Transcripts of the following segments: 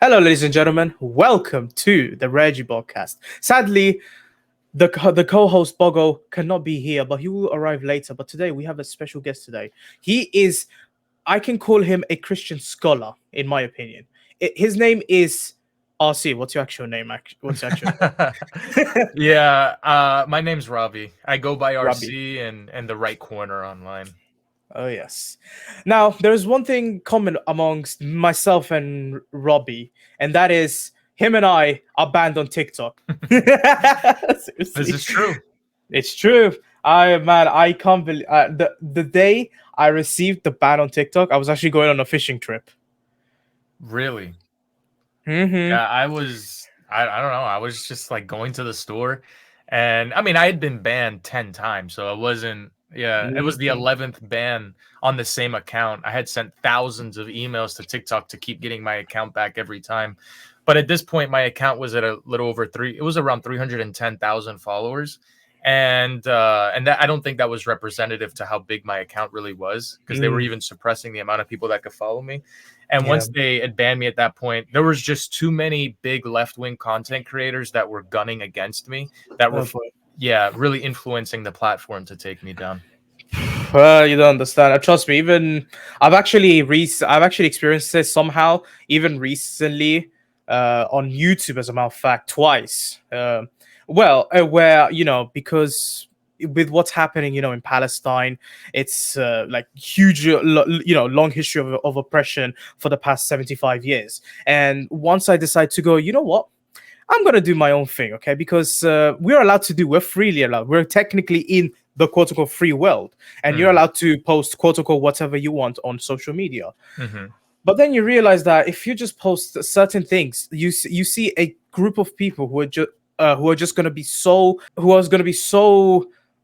Hello, ladies and gentlemen. Welcome to the Regibog cast. Sadly, the co-host Bogo cannot be here, but he will arrive later. But today we have a special guest today. He is, I can call him a Christian scholar, in my opinion. His name is RC. What's your actual name? What's your actual name? Yeah, my name's Robbie. I go by Robbie. RC and the right corner online. Oh yes. Now there is one thing common amongst myself and Robbie, and that is him and I are banned on TikTok. This Seriously, is true. it's true. I can't believe the day I received the ban on TikTok, I was actually going on a fishing trip. Really. Mm-hmm. Yeah, I don't know. I was just like going to the store and I mean I had been banned 10 times, so it wasn't yeah, it was the Mm-hmm. 11th ban on the same account. I had sent thousands of emails to TikTok to keep getting my account back every time. But at this point my account was at a little over 3 it was around 310,000 followers. And that I don't think that was representative to how big my account really was because they were Mm, even suppressing the amount of people that could follow me. And yeah. once they had banned me at that point, there was just too many big left wing content creators that were gunning against me that were, Oh boy. yeah, really influencing the platform to take me down. You don't understand. Trust me. Even I've actually experienced this somehow. Even recently, on YouTube, as a matter of fact, twice. Where because with what's happening, in Palestine, it's like huge, long history of oppression for the past 75 years. And once I decide to go, you know what? I'm gonna do my own thing, okay? Because we're allowed to do. We're freely allowed. We're technically in the quote unquote free world, and you're Mm-hmm. allowed to post quote unquote whatever you want on social media. Mm-hmm. But then you realize that if you just post certain things, you see a group of people who are just gonna be so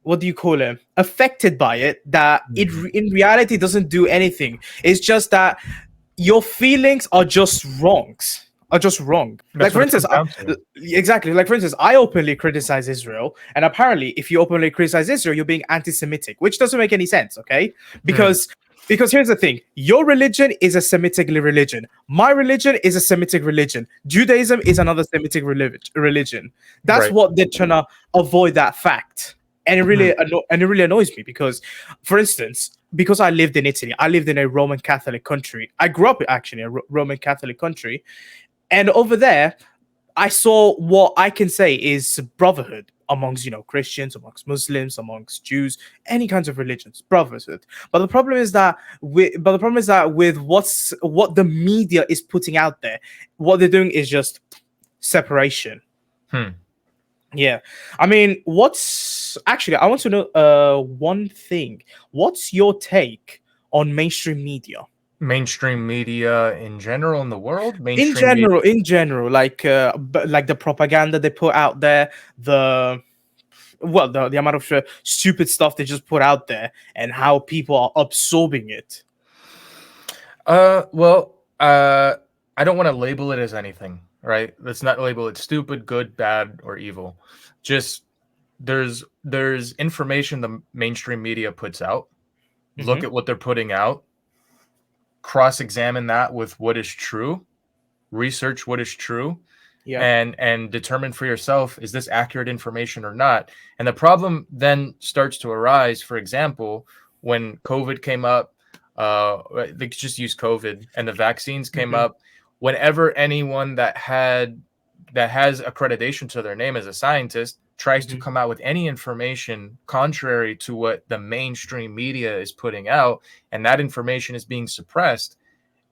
what do you call it, affected by it, that it Mm-hmm. in reality doesn't do anything. It's just that your feelings are just wrongs are just wrong. Like That's for what it instance, comes down to. exactly. Like for instance, I openly criticize Israel, and apparently, if you openly criticize Israel, you're being anti-Semitic, which doesn't make any sense. Okay, Hmm. because here's the thing: your religion is a Semitic religion. My religion is a Semitic religion. Judaism is another Semitic religion. That's Right. what they're trying to avoid, that fact. And it really annoys me because, for instance, because I lived in Italy, I lived in a Roman Catholic country. I grew up actually in a Roman Catholic country, and over there, I saw what I can say is brotherhood amongst Christians, amongst Muslims, amongst Jews, any kinds of religions, brotherhood. But the problem is that with what the media is putting out there, what they're doing is just separation. Hmm. Yeah, I mean, what's actually I want to know one thing. What's your take on mainstream media? Mainstream media in general in the world, In mainstream media. general, like like the propaganda they put out there, the amount of stupid stuff they just put out there, and how people are absorbing it. Well, I don't want to label it as anything, right? Let's not label it stupid, good, bad, or evil. Just there's information the mainstream media puts out. Look Hmm. at what they're putting out, cross-examine that with what is true, research what is true, Yeah. and determine for yourself, is this accurate information or not? And the problem then starts to arise. For example, when COVID came up, they just use COVID, and the vaccines came Hmm. up. Whenever anyone that has accreditation to their name as a scientist tries to Hmm. come out with any information contrary to what the mainstream media is putting out, and that information is being suppressed,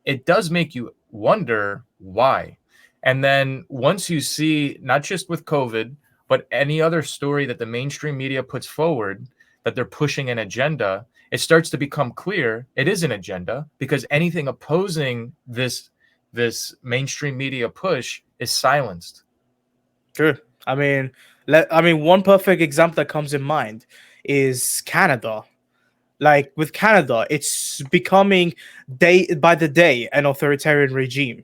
it does make you wonder why. And then once you see, not just with COVID, but any other story that the mainstream media puts forward, that they're pushing an agenda, it starts to become clear it is an agenda, because anything opposing this mainstream media push is silenced. True. I mean, one perfect example that comes in mind is Canada. Like with Canada, it's becoming day by the day an authoritarian regime.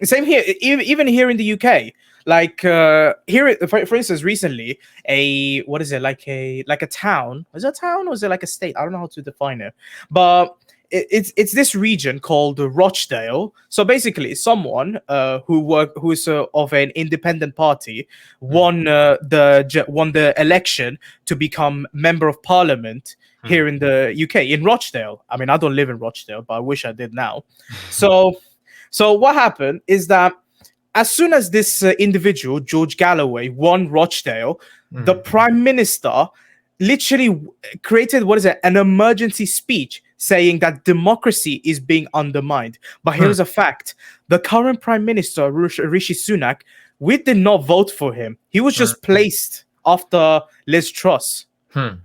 Same here, even here in the UK. Like here, for instance, recently, a what is it, like a town? Is it a town or is it like a state? I don't know how to define it, but it's this region called Rochdale. So basically, someone who's of an independent party won the election to become member of parliament here in the UK, in Rochdale. I mean, I don't live in Rochdale, but I wish I did now. So what happened is that as soon as this individual, George Galloway, won Rochdale, the prime minister literally created, what is it, an emergency speech saying that democracy is being undermined. But here's a fact: the current prime minister, Rishi Sunak, we did not vote for him. He was just placed after Liz Truss.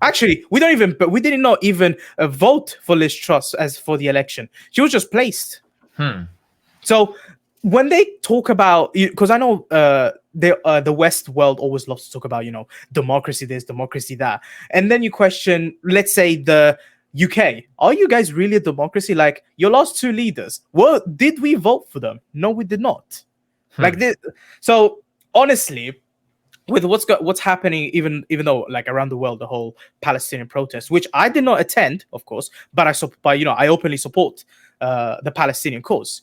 Actually, we did not even vote for Liz Truss as for the election. She was just placed. So when they talk about, because I know the West world always loves to talk about, democracy this, democracy that, and then you question, let's say, the UK. Are you guys really a democracy? Like, your last two leaders, well, did we vote for them? No, we did not. Like this. So honestly, with what's happening, even though, like, around the world, the whole Palestinian protest, which I did not attend, of course, but I openly support the Palestinian cause.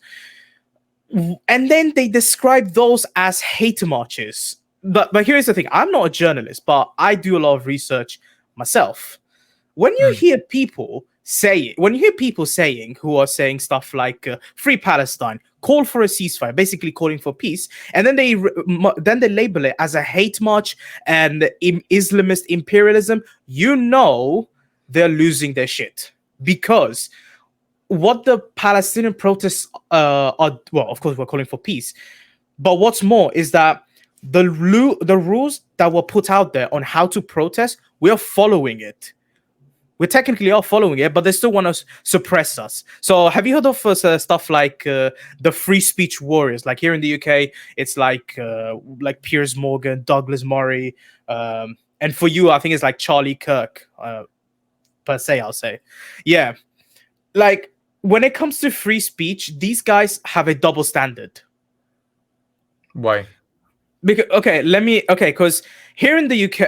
And then they describe those as hate marches. But here's the thing: I'm not a journalist, but I do a lot of research myself. When you hear people saying who are saying stuff like "Free Palestine," call for a ceasefire, basically calling for peace, and then they label it as a hate march and Islamist imperialism, they're losing their shit, because what the Palestinian protests are, well, of course, we're calling for peace, but what's more is that the rules that were put out there on how to protest, we are following it. We technically are following it, but they still want to suppress us. So have you heard of stuff like the free speech warriors? Like, here in the UK, it's like Piers Morgan, Douglas Murray, and for you, I think it's like Charlie Kirk, per se, I'll say. Yeah. Like, when it comes to free speech, these guys have a double standard. Why? Because here in the UK,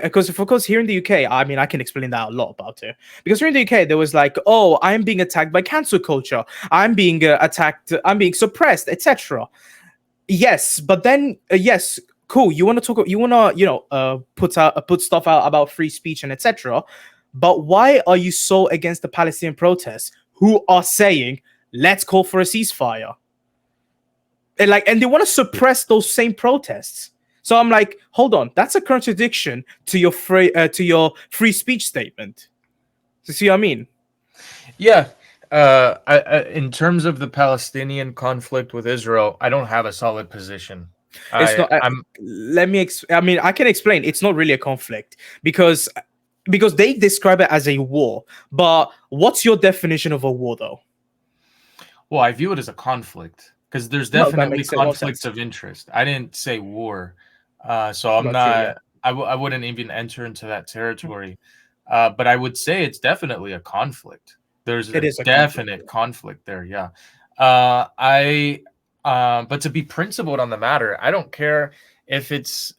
I mean, I can explain that a lot about it. Because here in the UK, there was like, oh, I'm being attacked by cancel culture. I'm being attacked. I'm being suppressed, etc. Yes, but then yes, cool. You want to talk? You want to put stuff out about free speech and etc. But why are you so against the Palestinian protests, who are saying, let's call for a ceasefire? And they want to suppress those same protests. So I'm like, hold on, that's a contradiction to your free speech statement. You see what I mean? Yeah. In terms of the Palestinian conflict with Israel, I don't have a solid position. It's not. I mean, I can explain. It's not really a conflict because they describe it as a war. But what's your definition of a war, though? Well, I view it as a conflict because there's definitely conflicts of interest. I didn't say war, so I'm not. I wouldn't even enter into that territory. But I would say it's definitely a conflict. There's a definite conflict there. Yeah. But to be principled on the matter, I don't care if it's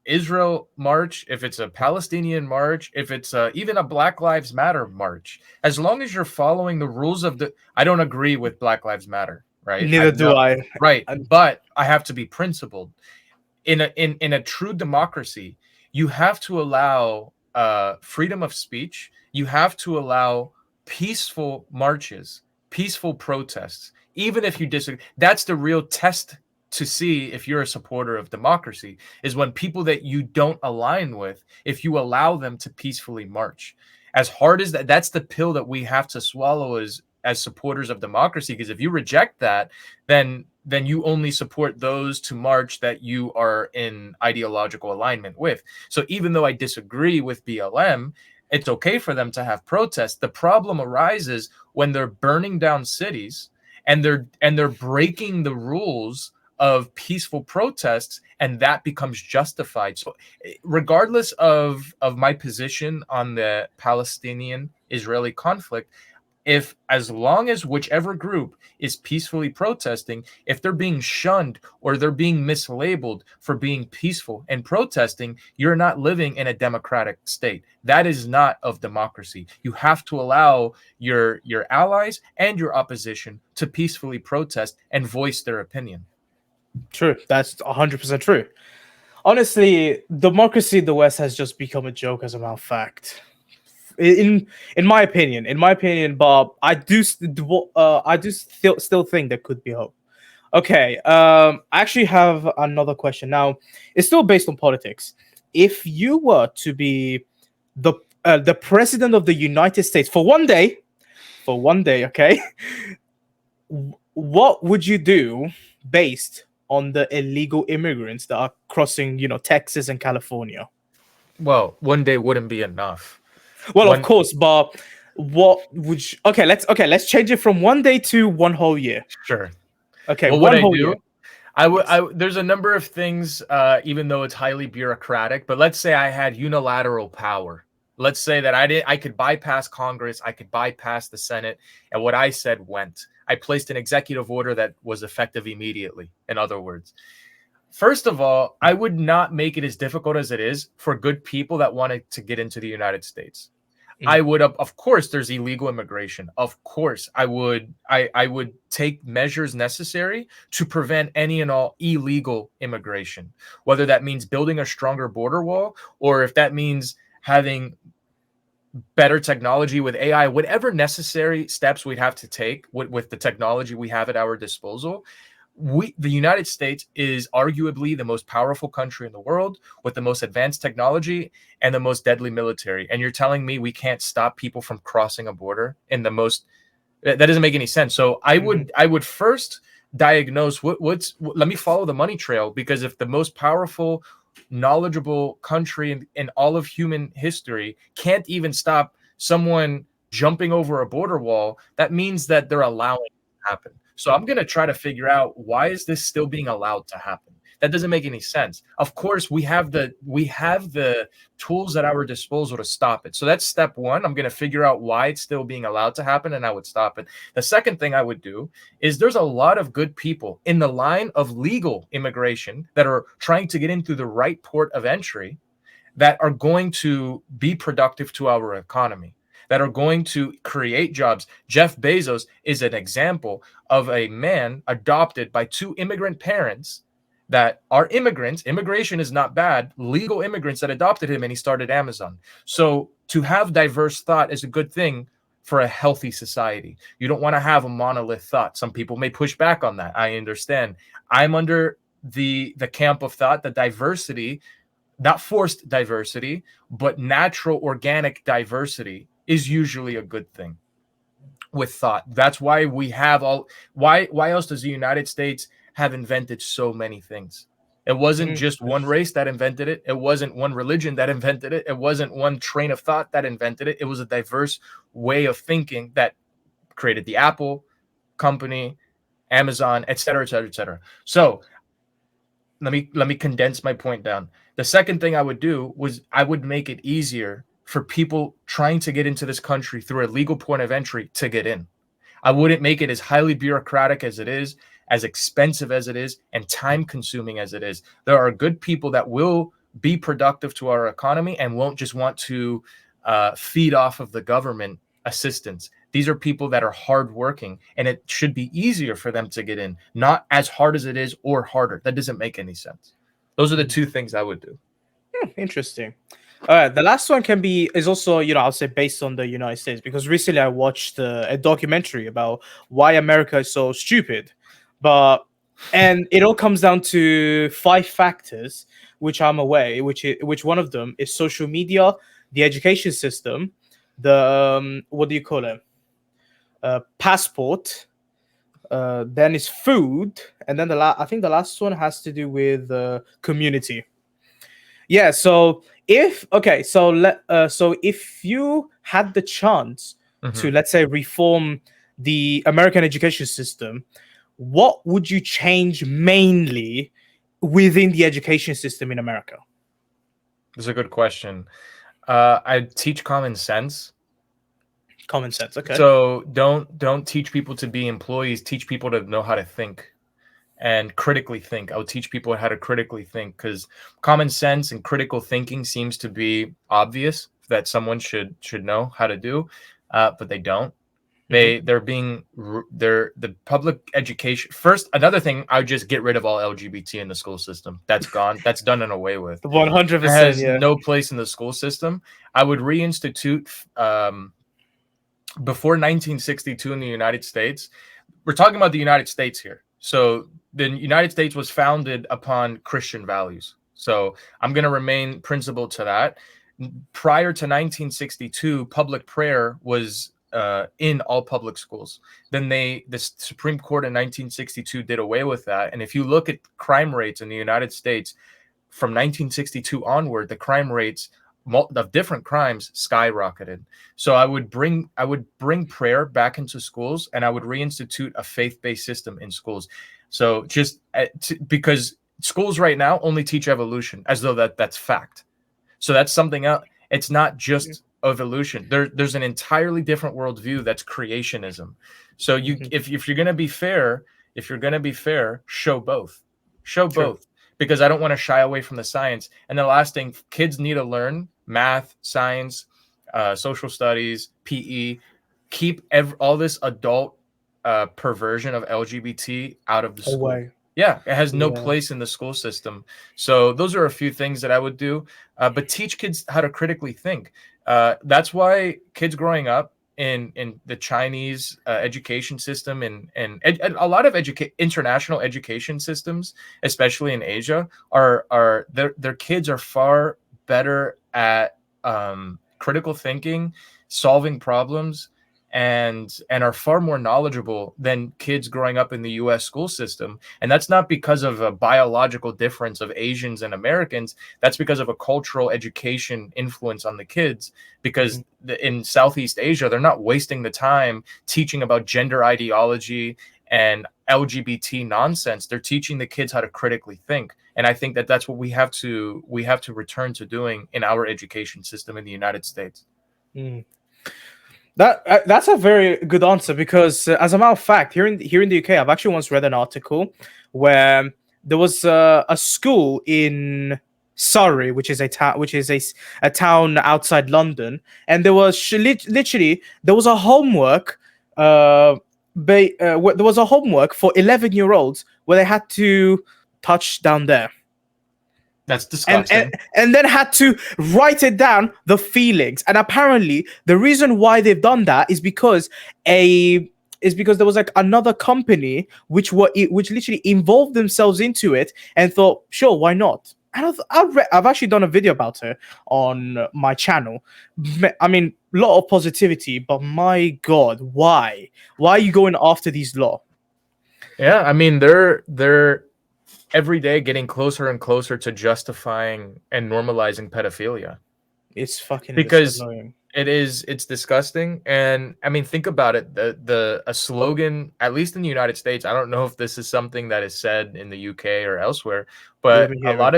Israel march, if it's a Palestinian march, if it's even a Black Lives Matter march, as long as you're following the rules of I don't agree with Black Lives Matter, right? Neither do I. Right, but I have to be principled. In a true democracy, you have to allow freedom of speech. You have to allow peaceful marches, peaceful protests, even if you disagree. That's the real test to see if you're a supporter of democracy, is when people that you don't align with, if you allow them to peacefully march. As hard as that's the pill that we have to swallow as supporters of democracy, because if you reject that, then you only support those to march that you are in ideological alignment with. So even though I disagree with BLM, it's okay for them to have protests. The problem arises when they're burning down cities and they're breaking the rules of peaceful protests, and that becomes justified. So regardless of my position on the Palestinian-Israeli conflict, if as long as whichever group is peacefully protesting, if they're being shunned or they're being mislabeled for being peaceful and protesting, you're not living in a democratic state. That is not of democracy. You have to allow your allies and your opposition to peacefully protest and voice their opinion. True. That's 100% true. Honestly, democracy in the West has just become a joke, as a matter of fact. In my opinion, Bob, I do still think there could be hope. Okay, I actually have another question. Now, it's still based on politics. If you were to be the president of the United States for one day, okay, what would you do based on the illegal immigrants that are crossing, Texas and California? Well, one day wouldn't be enough. Well, of One course, but let's change it from one day to one whole year. Sure. Okay, What would one I whole year. do? I would. Yes. There's a number of things, even though it's highly bureaucratic. But let's say I had unilateral power. Let's say that I could bypass Congress. I could bypass the Senate, and what I said went. I placed an executive order that was effective immediately. In other words, first of all, I would not make it as difficult as it is for good people that wanted to get into the United States. I Mm. would, of course, there's illegal immigration. Of course, I would take measures necessary to prevent any and all illegal immigration, whether that means building a stronger border wall or if that means having better technology with AI, whatever necessary steps we'd have to take with the technology we have at our disposal. The United States is arguably the most powerful country in the world with the most advanced technology and the most deadly military. And you're telling me we can't stop people from crossing a border in the most that doesn't make any sense. So Mhm. I would first diagnose let me follow the money trail, because if the most powerful, knowledgeable country in all of human history can't even stop someone jumping over a border wall, that means that they're allowing it to happen. So I'm going to try to figure out, why is this still being allowed to happen? That doesn't make any sense. Of course, we have the tools at our disposal to stop it. So that's step one. I'm going to figure out why it's still being allowed to happen, and I would stop it. The second thing I would do is, there's a lot of good people in the line of legal immigration that are trying to get in through the right port of entry, that are going to be productive to our economy, that are going to create jobs. Jeff Bezos is an example of a man adopted by two immigrant parents that are immigrants. Immigration is not bad. Legal immigrants that adopted him, and he started Amazon. So to have diverse thought is a good thing for a healthy society. You don't want to have a monolith thought. Some people may push back on that. I understand. I'm under the camp of thought that diversity, not forced diversity, but natural organic diversity, is usually a good thing with thought. That's why we have all why else does the United States have invented so many things? It wasn't Mm. just one race that invented it. It wasn't one religion that invented it. It wasn't one train of thought that invented it. It was a diverse way of thinking that created the Apple company, Amazon, et cetera, et cetera, et cetera. So let me condense my point down. The second thing I would do was, I would make it easier for people trying to get into this country through a legal point of entry to get in. I wouldn't make it as highly bureaucratic as it is, as expensive as it is, and time consuming as it is. There are good people that will be productive to our economy and won't just want to feed off of the government assistance. These are people that are hardworking, and it should be easier for them to get in, not as hard as it is or harder. That doesn't make any sense. Those are the two things I would do. Interesting. The last one is also, I'll say based on the United States, because recently I watched a documentary about why America is so stupid, and it all comes down to five factors, which I'm aware, which one of them is social media, the education system, the what do you call it, passport, then is food, and then I think the last one has to do with community. Yeah. So if you had the chance to, Mhm. let's say, reform the American education system, what would you change mainly within the education system in America? That's a good question. I teach common sense. Common sense. Okay. So don't teach people to be employees. Teach people to know how to think and critically think. I would teach people how to critically think, because common sense and critical thinking seems to be obvious that someone should know how to do, but they don't. They're being they're the public education first. Another thing, I would just get rid of all LGBT in the school system. That's gone. That's done and away with. 100%. It has Yeah. no place in the school system. I would reinstitute before 1962 in the United States. We're talking about the United States here. So the United States was founded upon Christian values. So I'm going to remain principled to that. Prior to 1962, public prayer was in all public schools. Then the Supreme Court in 1962 did away with that. And if you look at crime rates in the United States from 1962 onward, the crime rates of different crimes skyrocketed. So I would bring prayer back into schools, and I would reinstitute a faith-based system in schools. So just because schools right now only teach evolution as though that's fact. So that's something else. It's not just evolution. There's an entirely different worldview that's creationism. So if you're gonna be fair, show both. Show both. Because I don't want to shy away from the science. And the last thing, kids need to learn math, science, social studies, PE. Keep all this adult perversion of LGBT out of the school. Away. Yeah, it has no place in the school system. So those are a few things that I would do. But teach kids how to critically think. That's why kids growing up in the Chinese education system and a lot of international education systems, especially in Asia, are their kids are far better at critical thinking, solving problems, and are far more knowledgeable than kids growing up in the US school system. And that's not because of a biological difference of Asians and Americans. That's because of a cultural education influence on the kids, because in Southeast Asia, they're not wasting the time teaching about gender ideology and LGBT nonsense. They're teaching the kids how to critically think. And I think that's what we have to return to doing in our education system in the United States. That's a very good answer, because as a matter of fact, here in the UK, I've actually once read an article where there was a school in Surrey, which is a town outside London, and there was literally there was a homework there was a homework for 11-year-olds where they had to touch down there. That's disgusting. And then had to write it down, the feelings. And apparently the reason why they've done that is because there was like another company which literally involved themselves into it and thought, sure, why not? And I've actually done a video about it on my channel. I mean, a lot of positivity, but my God, why? Why are you going after these law? Yeah, I mean, they're every day getting closer and closer to justifying and normalizing pedophilia. It's fucking because annoying. It's disgusting. And I mean, think about it. A slogan, at least in the United States, I don't know if this is something that is said in the UK or elsewhere, but a lot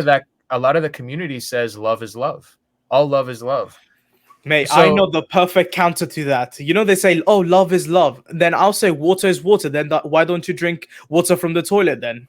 of the community says love is love. All love is love. Mate, so, I know the perfect counter to that. You know, they say, oh, love is love. Then I'll say water is water. Then why don't you drink water from the toilet then?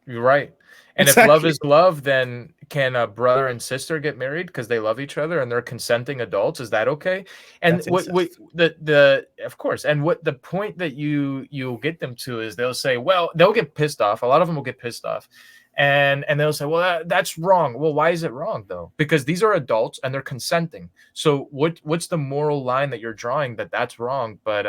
You're right. And exactly. If love is love, then can a brother and sister get married because they love each other and they're consenting adults? Is that okay? And of course. And what the point that you'll get them to is they'll say, well, they'll get pissed off. A lot of them will get pissed off. And they'll say, well, that's wrong. Well, why is it wrong though? Because these are adults and they're consenting. So what's the moral line that you're drawing that's wrong? But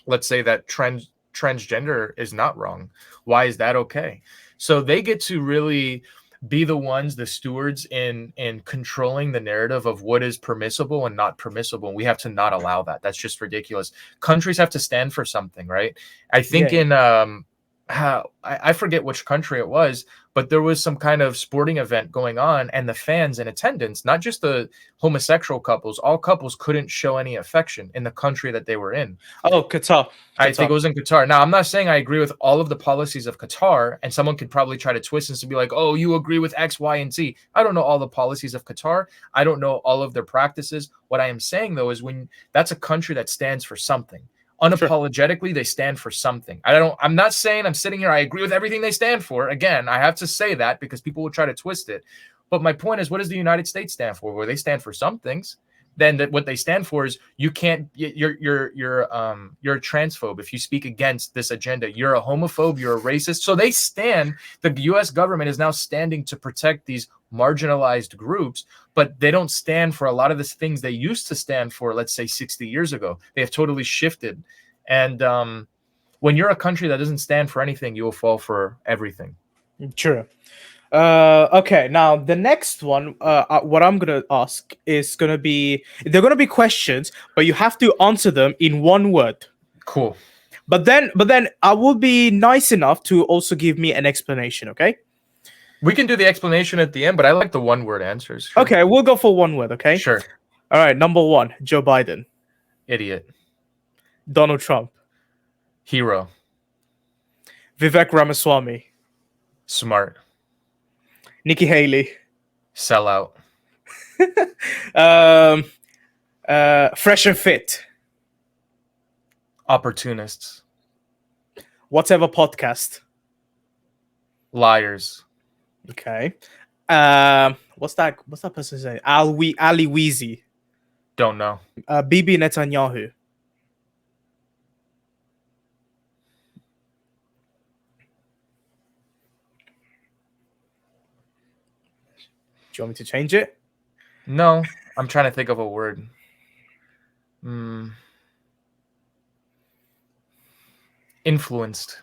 let's say that transgender is not wrong. Why is that okay? So they get to really be the stewards in controlling the narrative of what is permissible and not permissible. And we have to not allow that. That's just ridiculous. Countries have to stand for something, right? I think I forget which country it was, but there was some kind of sporting event going on, and the fans in attendance, not just the homosexual couples, all couples couldn't show any affection in the country that they were in. Oh, Qatar. I think Qatar. it was in Qatar. Now, I'm not saying I agree with all of the policies of Qatar, and someone could probably try to twist this to be like, oh, you agree with X, Y, and Z. I don't know all the policies of Qatar. I don't know all of their practices. What I am saying, though, is when that's a country that stands for something. Sure. Unapologetically, they stand for something. I'm not saying I'm sitting here, I agree with everything they stand for. Again, I have to say that because people will try to twist it. But my point is, what does the United States stand for? Well, they stand for some things. Then what they stand for is you can't you're a transphobe if you speak against this agenda. You're a homophobe, you're a racist. So the US government is now standing to protect these marginalized groups, but they don't stand for a lot of the things they used to stand for, let's say 60 years ago. They have totally shifted. And when you're a country that doesn't stand for anything, you will fall for everything. True. Okay, now the next one, what I'm gonna ask is gonna be, they're gonna be questions, but you have to answer them in one word. Cool. But then I will be nice enough to also give me an explanation. Okay. We can do the explanation at the end, but I like the one word answers. Sure. Okay, we'll go for one word. Okay. Sure. All right. Number one, Joe Biden. Idiot. Donald Trump. Hero. Vivek Ramaswamy. Smart. Nikki Haley. Sellout. Fresh and fit. Opportunists. Whatever podcast. Liars. Okay. What's that person's name? Ali Weezy. Don't know. Bibi Netanyahu. Do you want me to change it? No, I'm trying to think of a word. Influenced.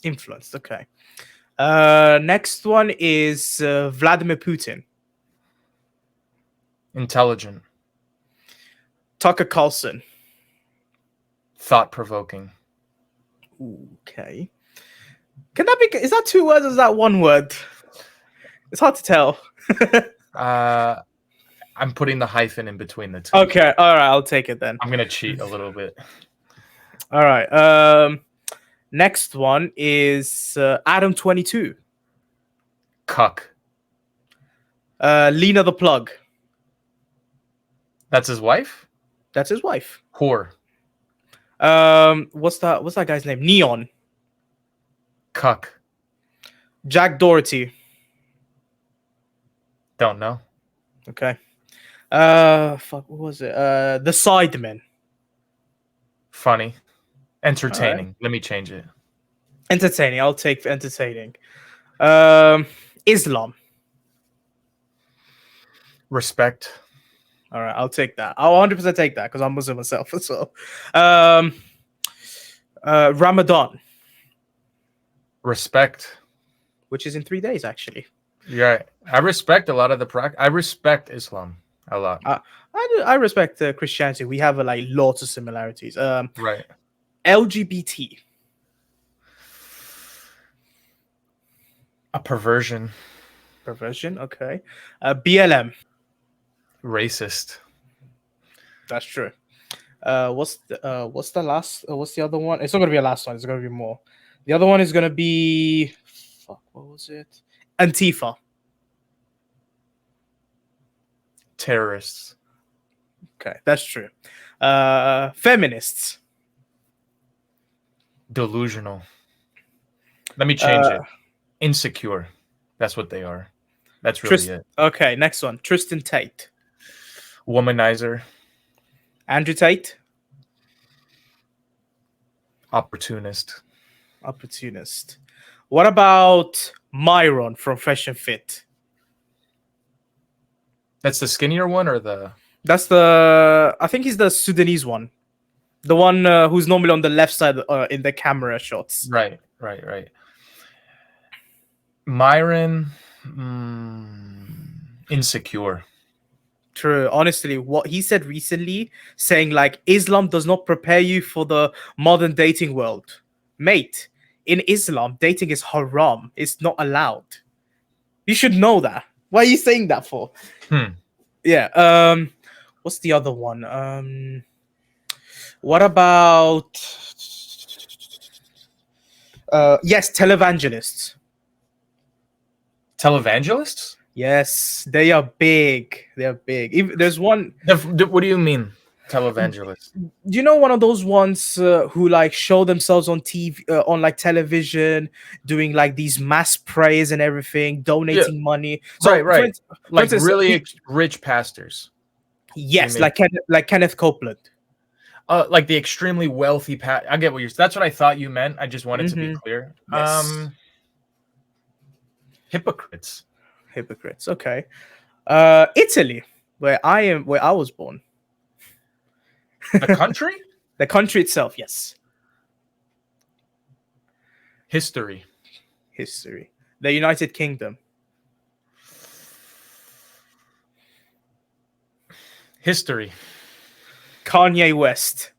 Influenced. Okay. Next one is Vladimir Putin. Intelligent. Tucker Carlson. Thought-provoking. Okay. Can that be? Is that two words or is that one word? It's hard to tell. I'm putting the hyphen in between the two. Okay. All right. I'll take it then. I'm gonna cheat a little bit. All right. Next one is Adam 22. Cuck. Lena the Plug. That's his wife? That's his wife. Whore. What's that guy's name? Neon. Cuck. Jack Doherty. Don't know. Okay. What was it? The Sidemen. Funny. Entertaining. Right. Let me change it. Entertaining. I'll take entertaining. Islam. Respect. All right, I'll take that. I'll 100% take that because I'm Muslim myself. So, Ramadan, Respect. which is in 3 days, actually. Yeah, I respect a lot of the practice. I respect Islam a lot. I respect Christianity. We have lots of similarities. Right. LGBT. A perversion. Perversion. Okay. BLM. Racist. That's true. What's the last? What's the other one? It's not gonna be a last one. It's gonna be more. The other one is gonna be. Fuck. What was it? Antifa. Terrorists. Okay, that's true. Feminists. Delusional. Let me change it. Insecure. That's what they are. That's really it. Okay, next one. Tristan Tate. Womanizer. Andrew Tate. Opportunist. Opportunist. What about Myron from Fresh and Fit? That's the skinnier one or the... That's I think he's the Sudanese one. The one who's normally on the left side in the camera shots. Right. Myron... insecure. True. Honestly, what he said recently, saying Islam does not prepare you for the modern dating world. Mate, in Islam, dating is haram. It's not allowed. You should know that. Why are you saying that for? Hmm. Yeah. What's the other one? What about yes, televangelists. Televangelists? Yes, they are big. They are big. There's one. What do you mean, televangelist? You know, one of those ones who like show themselves on TV, on like television, doing like these mass prayers and everything, Yeah, donating money. right, So, right. for Like instance, really rich pastors. You yes, mean? like Kenneth Copeland. Like the extremely wealthy I get what you're. That's what I thought you meant. I just wanted to be Hmm. clear. Yes, Hypocrites. hypocrites. Okay. Italy, where I was born. The country. The country itself, yes. History. History. The United Kingdom. History. Kanye West.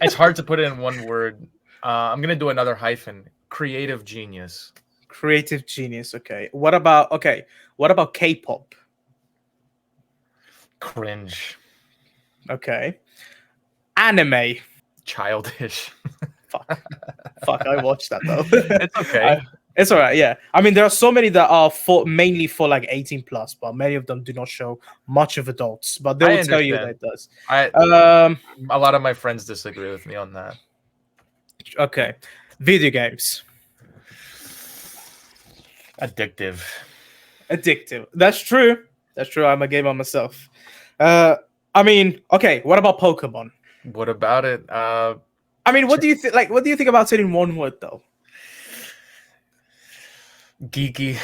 It's hard to put it in one word. I'm gonna do another hyphen. Creative genius. Creative genius. Okay. What about K-pop? Cringe. Okay. Anime. Childish. Fuck. Fuck, I watched that though. It's okay. It's all right, yeah. I mean, there are so many that are mainly for like 18 plus, but many of them do not show much of adults. But they I will tell you that understand. it does. A lot of my friends disagree with me on that. Okay. Video games. Addictive. Addictive. That's true. That's true. I'm a gamer myself. I mean, okay. What about Pokemon? What about it? I mean, what do you think? Like, what do you think about it in one word, though? Geeky.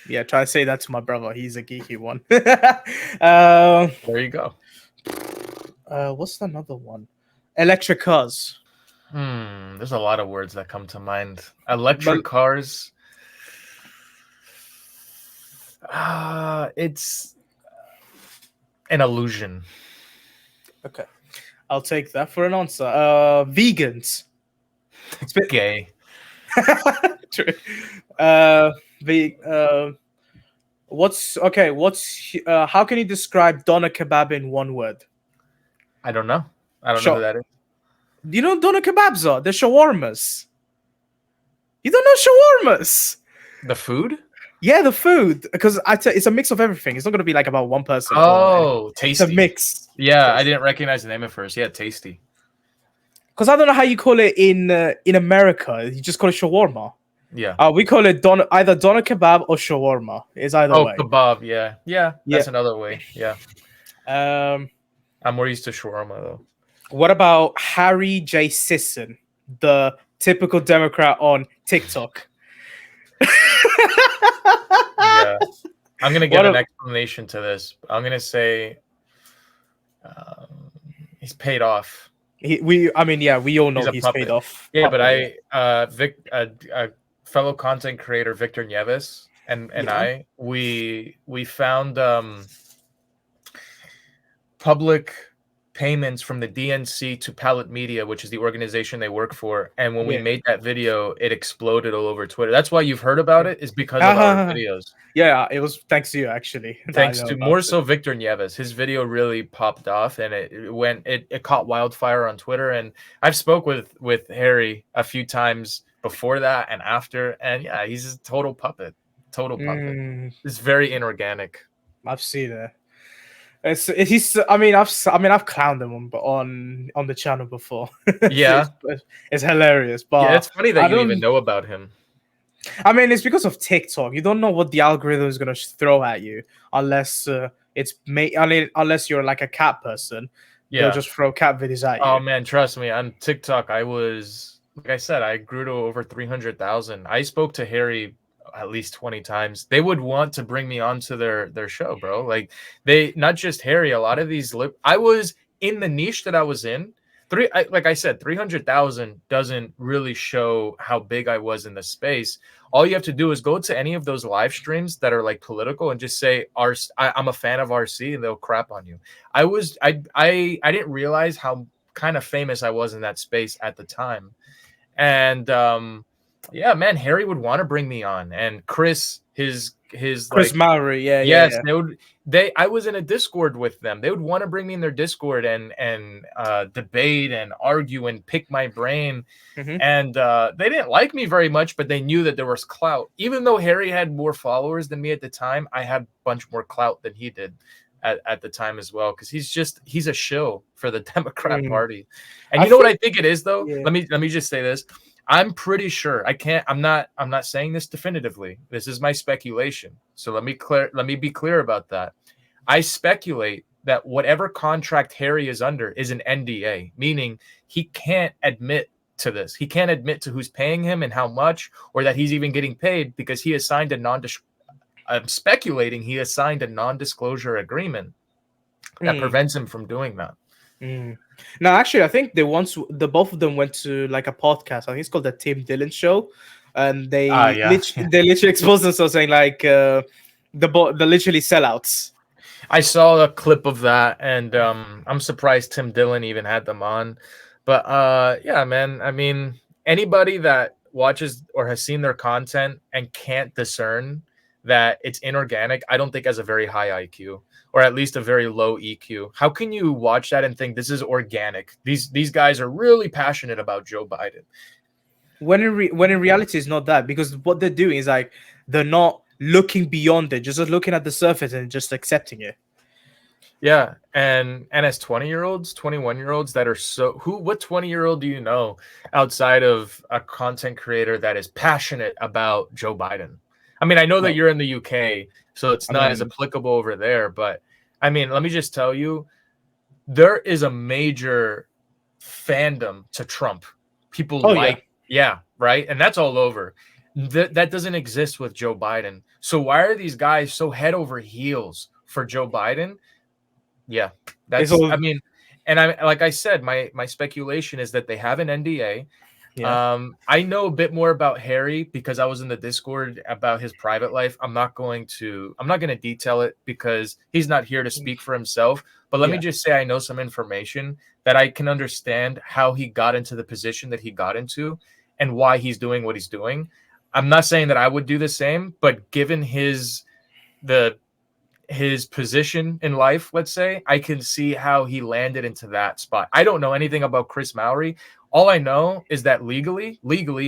Yeah, try to say that to my brother. He's a geeky one. There you go. What's another one? Electric cars. There's a lot of words that come to mind. Electric cars. It's an illusion. Okay, I'll take that for an answer. Vegans. It's a bit gay. True. What's okay? How can you describe doner kebab in one word? I don't know. I don't know who that is. Do you know what doner kebabs are? They're shawarmas. You don't know shawarmas? The food? Yeah, the food. Because it's a mix of everything. It's not going to be like about one person. Oh, tasty. It's a mix. Yeah, tasty. I didn't recognize the name at first. Yeah, tasty. Because I don't know how you call it in America. You just call it shawarma. Yeah. We call it either doner kebab or shawarma. It's either way. Oh, kebab. Yeah. That's another way. Yeah. I'm more used to shawarma though. What about Harry J. Sisson, the typical Democrat on TikTok? Yeah. I'm gonna give an explanation to this. I'm gonna say he's paid off. We all know he's paid off. Yeah, but a fellow content creator, Victor Nieves, and we found public payments from the DNC to Palette Media, which is the organization they work for. And when we made that video, it exploded all over Twitter. That's why you've heard about it, is because of our videos. Yeah, it was thanks to you, actually. Thanks to more so Victor Nieves. His video really popped off, and it caught wildfire on Twitter. And I've spoke with Harry a few times before that and after, and yeah, he's a total puppet. It's very inorganic. I've seen it. I've clowned him on the channel before. Yeah, it's hilarious. But yeah, it's funny that you even know about him. I mean, it's because of TikTok. You don't know what the algorithm is gonna throw at you unless unless you're like a cat person. Yeah, they'll just throw cat videos at you. Oh man, trust me. On TikTok, I was, like I said, I grew to over 300,000. I spoke to Harry at least 20 times. They would want to bring me onto their show, bro. Like, they, not just Harry, a lot of these I was in the niche that I was in. like I said, 300,000 doesn't really show how big I was in the space. All you have to do is go to any of those live streams that are like political and just say I'm a fan of RC, and they'll crap on you. I didn't realize how kind of famous I was in that space at the time. And yeah, man, Harry would want to bring me on, and Chris, his Chris like, Mowry, yeah, yeah, yes, yeah. I was in a Discord with them. They would want to bring me in their Discord and debate and argue and pick my brain. Hmm. And they didn't like me very much, but they knew that there was clout. Even though Harry had more followers than me at the time, I had a bunch more clout than he did at the time as well, because he's a shill for the Democrat Mm. Party. And I you know what I think, think it is, though? yeah. Let me just say this. I'm pretty sure. I'm not saying this definitively. This is my speculation. So let me be clear about that. I speculate that whatever contract Harry is under is an NDA, meaning he can't admit to this. He can't admit to who's paying him and how much, or that he's even getting paid, because he has signed a I'm speculating he has signed a non-disclosure agreement that Mm. prevents him from doing that. Mm. No, actually, I think the both of them went to like a podcast. I think it's called the Tim Dillon Show, and Yeah. they literally exposed themselves saying like the literally sellouts. I saw a clip of that, and I'm surprised Tim Dillon even had them on. But yeah, man. I mean, anybody that watches or has seen their content and can't discern that it's inorganic, I don't think has a very high IQ, or at least a very low EQ. How can you watch that and think this is organic? These guys are really passionate about Joe Biden. When in reality, it's not that, because what they're doing is like they're not looking beyond it, just looking at the surface and just accepting it. Yeah, and as 20-year-olds, 21-year-olds that are what 20-year-old do you know outside of a content creator that is passionate about Joe Biden? I mean, I know that Well, you're in the UK, so it's I not as mean, applicable over there, but I mean, let me just tell you, there is a major fandom to Trump. People oh yeah. yeah, right? And that's all over. That doesn't exist with Joe Biden. So why are these guys so head over heels for Joe Biden? Yeah, It's that's, all, I mean, and I like I said, my speculation is that they have an NDA. yeah. I know a bit more about Harry because I was in the Discord about his private life. I'm not going to detail it because he's not here to speak for himself. But let me Yeah. just say I know some information that I can understand how he got into the position that he got into and why he's doing what he's doing. I'm not saying that I would do the same, but given his position in life, let's say, I can see how he landed into that spot. I don't know anything about Chris Mowry. All I know is that legally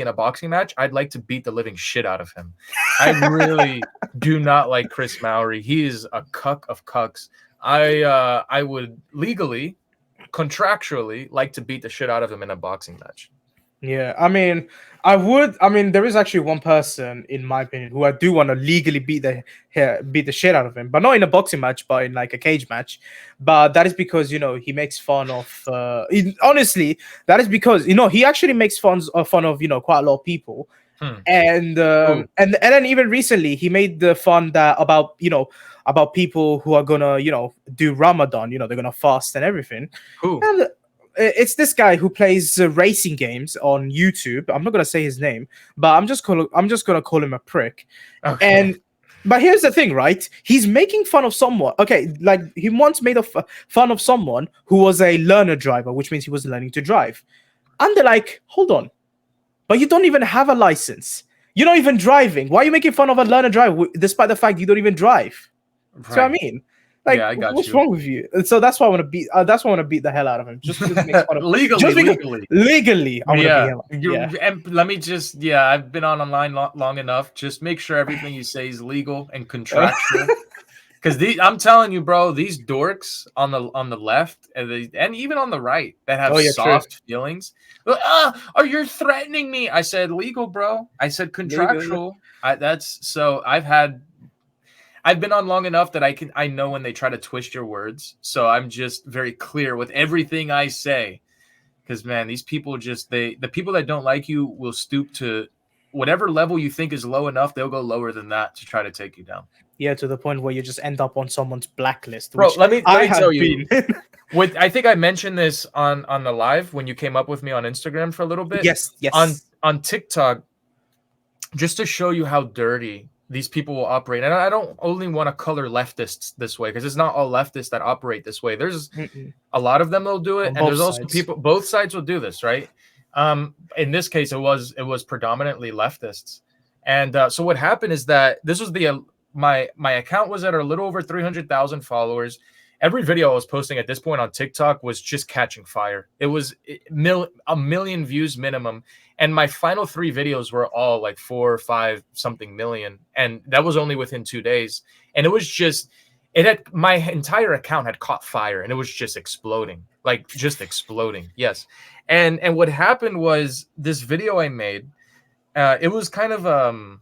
in a boxing match, I'd like to beat the living shit out of him. I really do not like Chris Mowry. He is a cuck of cucks. I would legally, contractually like to beat the shit out of him in a boxing match. Yeah, I mean, I mean, there is actually one person, in my opinion, who I do want to legally beat the shit out of him, but not in a boxing match, but in like a cage match. But that is because he makes fun of. Honestly, that is because he actually makes fun of quite a lot of people, Hmm. and Ooh. and then even recently he made the fun that about people who are gonna do Ramadan. They're gonna fast and everything. Ooh. And it's this guy who plays racing games on YouTube. I'm not gonna say his name, but I'm just gonna call him a prick. Okay. And but here's the thing, right? He's making fun of someone. Okay, like he once made fun of someone who was a learner driver, which means he was learning to drive. And they're like, hold on, but you don't even have a license. You're not even driving. Why are you making fun of a learner driver despite the fact you don't even drive? Right. See what I mean? Like, Yeah, I got what's you. wrong with you? And so that's why I want to beat. That's why I want to beat the hell out of him. Just because he makes fun of Legally. legally, I want to beat him. Yeah. And let me just, I've been online long enough. Just make sure everything you say is legal and contractual. Because I'm telling you, bro, these dorks on the left and even on the right that have True. soft feelings. Are you threatening me? I said legal, bro. I said contractual. I've been on long enough that I know when they try to twist your words. So I'm just very clear with everything I say. Because man, these people the people that don't like you will stoop to whatever level you think is low enough, they'll go lower than that to try to take you down. Yeah, to the point where you just end up on someone's blacklist, Bro, which let I me tell have been. you. I think I mentioned this on the live when you came up with me on Instagram for a little bit. Yes, yes. On TikTok, just to show you how dirty these people will operate. And I don't only want to color leftists this way, because it's not all leftists that operate this way. There's Mm-mm. a lot of them that'll do it, On and both there's also sides. people, both sides will do this, right? In this case, it was predominantly leftists. And so what happened is that this was the my account was at a little over 300,000 followers. Every video I was posting at this point on TikTok was just catching fire. It was a million views minimum, and my final 3 videos were all like 4 or 5 something million, and that was only within 2 days. And it was just, it had, my entire account had caught fire, and it was just exploding, like just exploding. Yes. And what happened was this video I made, it was kind of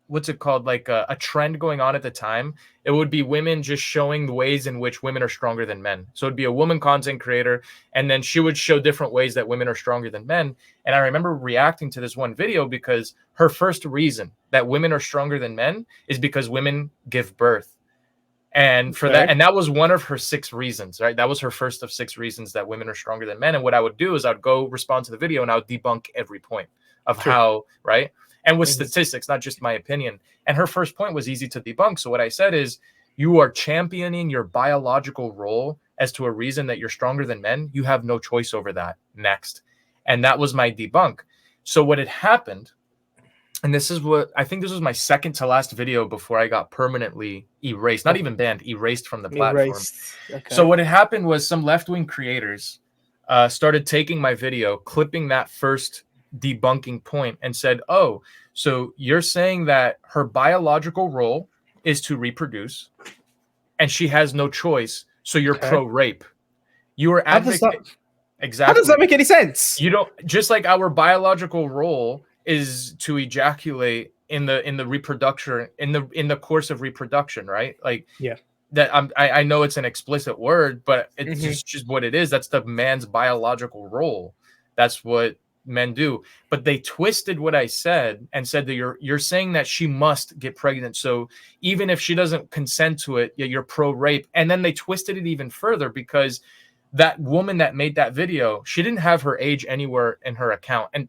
what's it called, like a trend going on at the time. It would be women just showing the ways in which women are stronger than men. So it'd be a woman content creator, and then she would show different ways that women are stronger than men. And I remember reacting to this one video because her first reason that women are stronger than men is because women give birth. And for that, and that was one of her 6 reasons, right? That was her first of 6 reasons that women are stronger than men. And what I would do is I'd go respond to the video and I would debunk every point of how, right? And with statistics, not just my opinion. And her first point was easy to debunk. So what I said is, you are championing your biological role as to a reason that you're stronger than men. You have no choice over that. Next. And that was my debunk. So what had happened, and this is what I think, this was my second to last video before I got permanently erased, not even banned, erased from the platform. Okay. So what had happened was some left-wing creators started taking my video, clipping that first debunking point, and said, oh, so you're saying that her biological role is to reproduce and she has no choice, so you're pro-rape. You are advocating. Exactly. How does that make any sense? You don't, just like our biological role is to ejaculate in the reproduction, in the course of reproduction, right? Like, yeah, that I know it's an explicit word, but it's just what it is. That's the man's biological role. That's what men do. But they twisted what I said and said that you're saying that she must get pregnant, so even if she doesn't consent to it, you're pro-rape. And then they twisted it even further, because that woman that made that video, she didn't have her age anywhere in her account. And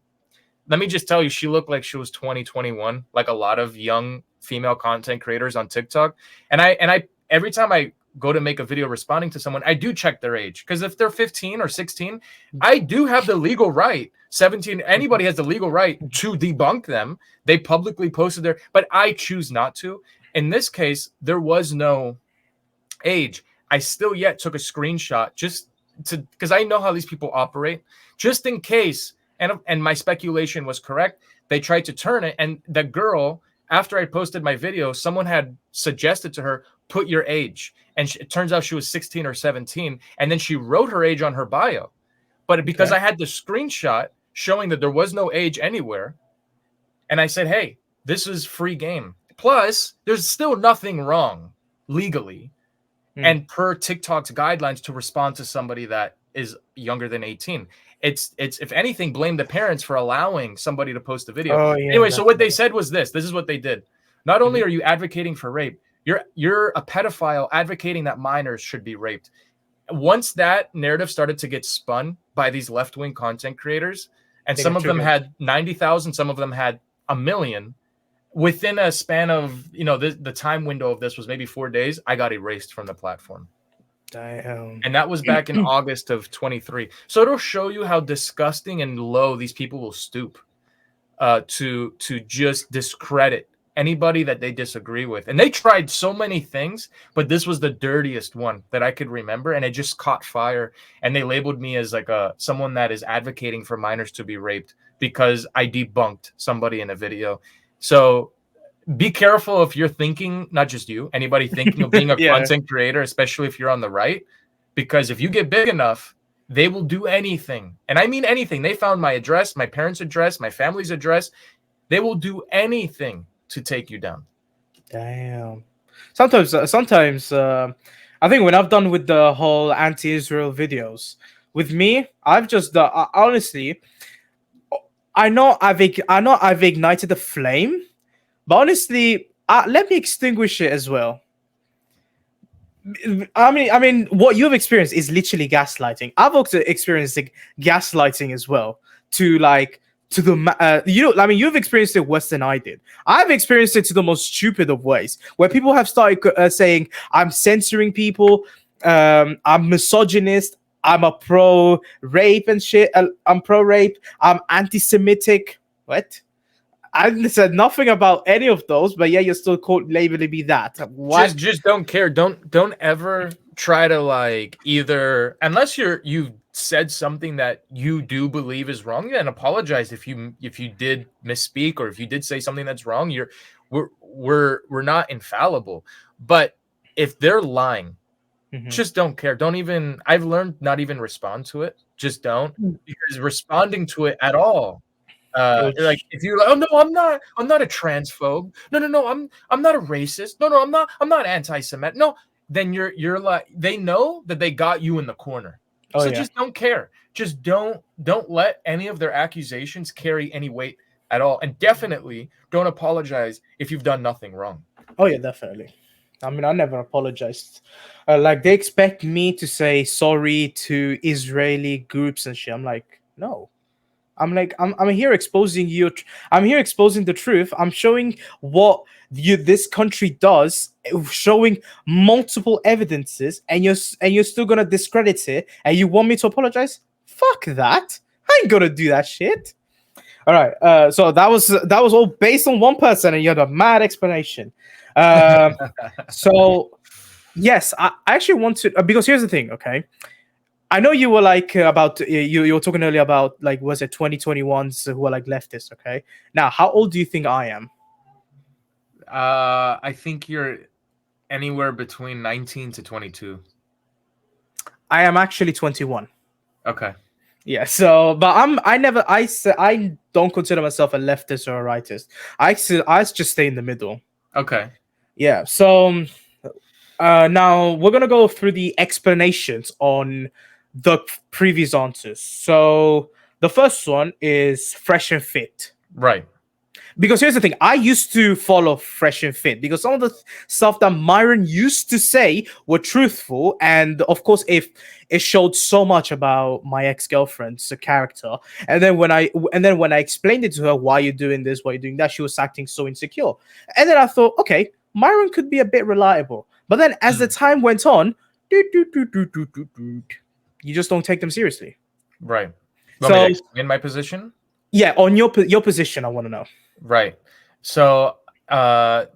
let me just tell you, she looked like she was 20, 21, like a lot of young female content creators on TikTok. And I every time I go to make a video responding to someone, I do check their age, because if they're 15 or 16, I do have the legal right. 17, anybody has the legal right to debunk them. They publicly posted their, but I choose not to. In this case, there was no age. I still yet took a screenshot just to, because I know how these people operate, just in case. And my speculation was correct. They tried to turn it, and the girl, after I posted my video, someone had suggested to her, put your age. And it turns out she was 16 or 17. And then she wrote her age on her bio. But because I had the screenshot showing that there was no age anywhere, and I said, hey, this is free game. Plus, there's still nothing wrong legally and per TikTok's guidelines to respond to somebody that is younger than 18. It's if anything, blame the parents for allowing somebody to post a video. Oh, yeah, anyway, so what they said was this is what they did. Not only are you advocating for rape, you're a pedophile advocating that minors should be raped. Once that narrative started to get spun by these left-wing content creators, and some of them had 90,000, some of them had 1 million, within a span of, the time window of this was maybe 4 days, I got erased from the platform. Damn. And that was back in August of 23. So it'll show you how disgusting and low these people will stoop to just discredit anybody that they disagree with. And they tried so many things, but this was the dirtiest one that I could remember, and it just caught fire. And they labeled me as like someone that is advocating for minors to be raped because I debunked somebody in a video. So be careful if you're thinking, not just you, anybody thinking of being a content creator, especially if you're on the right, because if you get big enough, they will do anything. And I mean anything. They found my address, my parents' address, my family's address. They will do anything to take you down. Damn. Sometimes I think when I've done with the whole anti-Israel videos, with me, I've just honestly, I know I've ignited the flame, but honestly, let me extinguish it as well. I mean, what you've experienced is literally gaslighting. I've also experienced like, gaslighting as well. To like to the I mean, you've experienced it worse than I did. I've experienced it to the most stupid of ways, where people have started saying I'm censoring people, I'm misogynist, I'm a pro rape and shit. I'm pro rape. I'm anti-Semitic. What? I said nothing about any of those, but yeah, you're still labeling me that. What? Just don't care. Don't ever try to like either unless you've said something that you do believe is wrong, then apologize if you did misspeak or if you did say something that's wrong. We're not infallible. But if they're lying, Mhm. just don't care. Don't even I've learned not even respond to it. Just don't because responding to it at all like Which if you're like, oh no, I'm not a transphobe. No, I'm not a racist. No, I'm not anti-Semitic. No, then you're like they know that they got you in the corner. oh So yeah. just don't care. Just don't let any of their accusations carry any weight at all. And definitely don't apologize if you've done nothing wrong. Oh yeah, definitely. I mean, I never apologized. Like they expect me to say sorry to Israeli groups and shit. I'm like, no. I'm here exposing you. I'm here exposing the truth. I'm showing what this country does, showing multiple evidences, and you're still gonna discredit it, and you want me to apologize? Fuck that! I ain't gonna do that shit. All right. So that was all based on one person, and you had a mad explanation. Um, so yes, I actually want to because here's the thing. Okay, I know you were like about you were talking earlier about like was it 2021s who were like leftists. Okay, now how old do you think I am? I think you're anywhere between 19 to 22. I am actually 21. Okay. Yeah. So, but I don't consider myself a leftist or a rightist. I just stay in the middle. Okay. Yeah. So now we're gonna go through the explanations on the previous answers. So the first one is fresh and fit. Right. Because here's the thing, I used to follow fresh and fit because some of the stuff that Myron used to say were truthful, and of course, if it showed so much about my ex-girlfriend's character, and then when I explained it to her, why you're doing this, why you're doing that, she was acting so insecure, and then I thought, okay, Myron could be a bit reliable, but then as the time went on, you just don't take them seriously. Right. Want me to So explain my position? yeah, on your position, I want to know. Right. So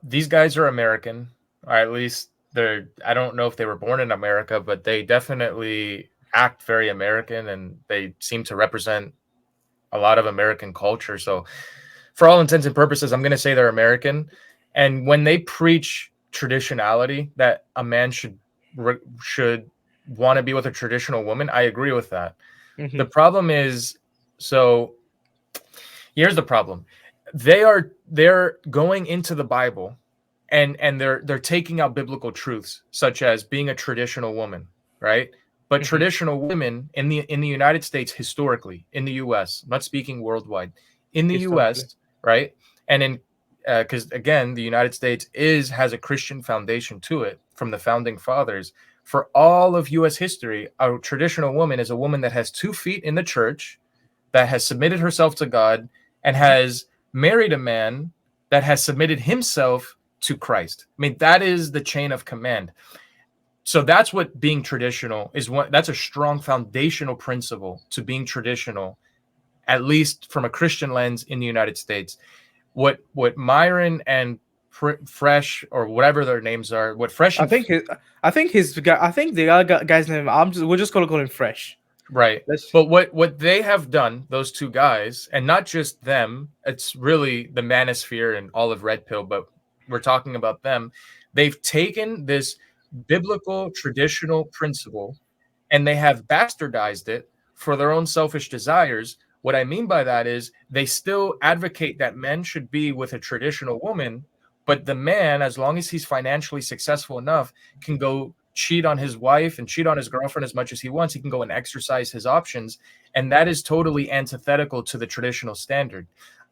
these guys are American, or at least they're I don't know if they were born in America, but they definitely act very American and they seem to represent a lot of American culture. So for all intents and purposes, I'm going to say they're American. And when they preach traditionality that a man should want to be with a traditional woman, I agree with that. Mhm. The problem is so here's the problem. They're going into the Bible and they're taking out biblical truths such as being a traditional woman, right? But Mhm. traditional women in the United States historically, in the US, I'm not speaking worldwide, in the Historically. US, right? And in because again, the United States has a Christian foundation to it from the founding fathers. For all of US history, a traditional woman is a woman that has 2 feet in the church, that has submitted herself to God and has married a man that has submitted himself to Christ. I mean, that is the chain of command. So that's what being traditional is. That's a strong foundational principle to being traditional, at least from a Christian lens in the United States. What Myron and Fresh or whatever their names are, what Fresh I and think I think the other guy's name. We're just gonna call him Fresh. Right. Let's. But what they have done, those two guys, and not just them, it's really the manosphere and Olive Red Pill, but we're talking about them. They've taken this biblical traditional principle and they have bastardized it for their own selfish desires. What I mean by that is they still advocate that men should be with a traditional woman, but the man, as long as he's financially successful enough, can go cheat on his wife and cheat on his girlfriend as much as he wants. He can go and exercise his options. And that is totally antithetical to the traditional standard.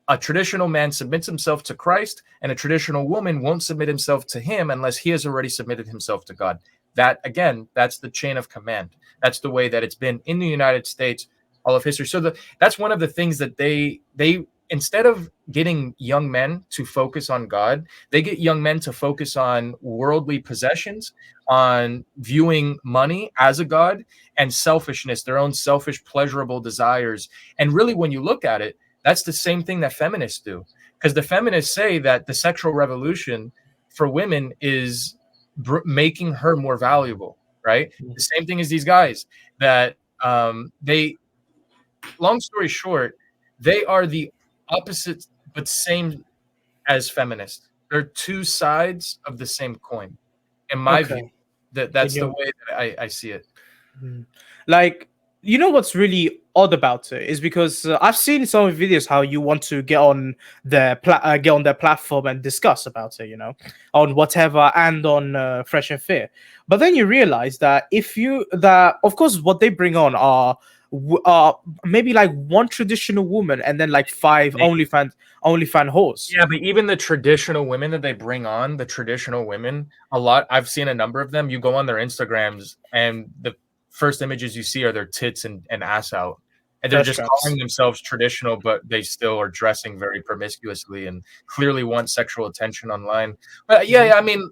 A traditional man submits himself to Christ, and a traditional woman won't submit himself to him unless he has already submitted himself to God. That, again, that's the chain of command. That's the way that it's been in the United States all of history. So that's one of the things that they instead of getting young men to focus on God, they get young men to focus on worldly possessions, on viewing money as a god, and selfishness, their own selfish, pleasurable desires. And really, when you look at it, that's the same thing that feminists do. Because the feminists say that the sexual revolution for women is making her more valuable, right? The same thing as these guys that they, long story short, they are the opposite but same as feminists. They're two sides of the same coin, in my view. Okay. That's the way that I see it. Like, you know what's really odd about it is because I've seen some of the videos how you want to get on their get on their platform and discuss about it, on whatever, and on Fresh and Fair. But then you realize that of course what they bring on are maybe like one traditional woman and then like five OnlyFan whores. Yeah, but even the traditional women that they bring on, a lot, I've seen a number of them. You go on their Instagrams and the first images you see are their tits and ass out. And they're just calling themselves traditional, but they still are dressing very promiscuously and clearly want sexual attention online. But yeah, I mean,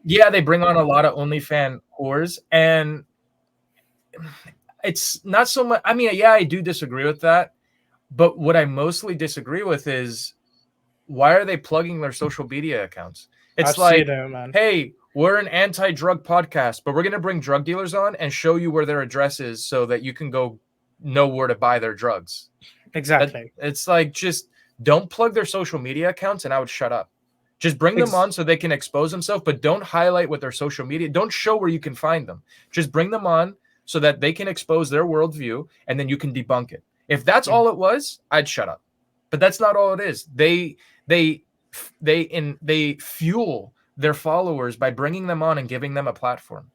yeah, they bring on a lot of OnlyFan whores, and it's not so much. I mean, yeah, I do disagree with that. But what I mostly disagree with is, why are they plugging their social media accounts? It's like, hey, we're an anti-drug podcast, but we're going to bring drug dealers on and show you where their address is so that you can go know where to buy their drugs. Exactly. It's like, just don't plug their social media accounts and I would shut up. Just bring them on so they can expose themselves, but don't highlight what their social media, don't show where you can find them. Just bring them on so that they can expose their worldview and then you can debunk it. If that's all it was, I'd shut up. But that's not all it is. They fuel their followers by bringing them on and giving them a platform.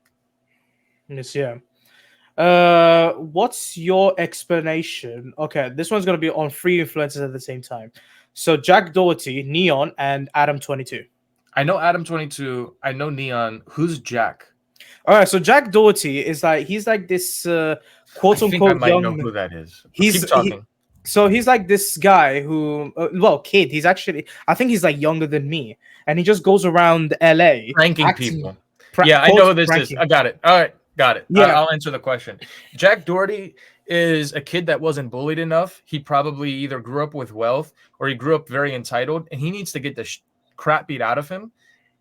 Yes, yeah. What's your explanation? Okay, this one's gonna be on three influencers at the same time. So Jack Doherty, Neon, and Adam 22. I know Adam 22. I know Neon. Who's Jack? All right, so Jack Doherty is he's like this quote unquote I might young. Know who that is. Keep talking. So he's like this guy who, kid. He's actually, I think he's like younger than me, and he just goes around LA pranking people. Yeah, I know who this is. I got it. All right, got it. Yeah, I'll answer the question. Jack Doherty is a kid that wasn't bullied enough. He probably either grew up with wealth or he grew up very entitled, and he needs to get the crap beat out of him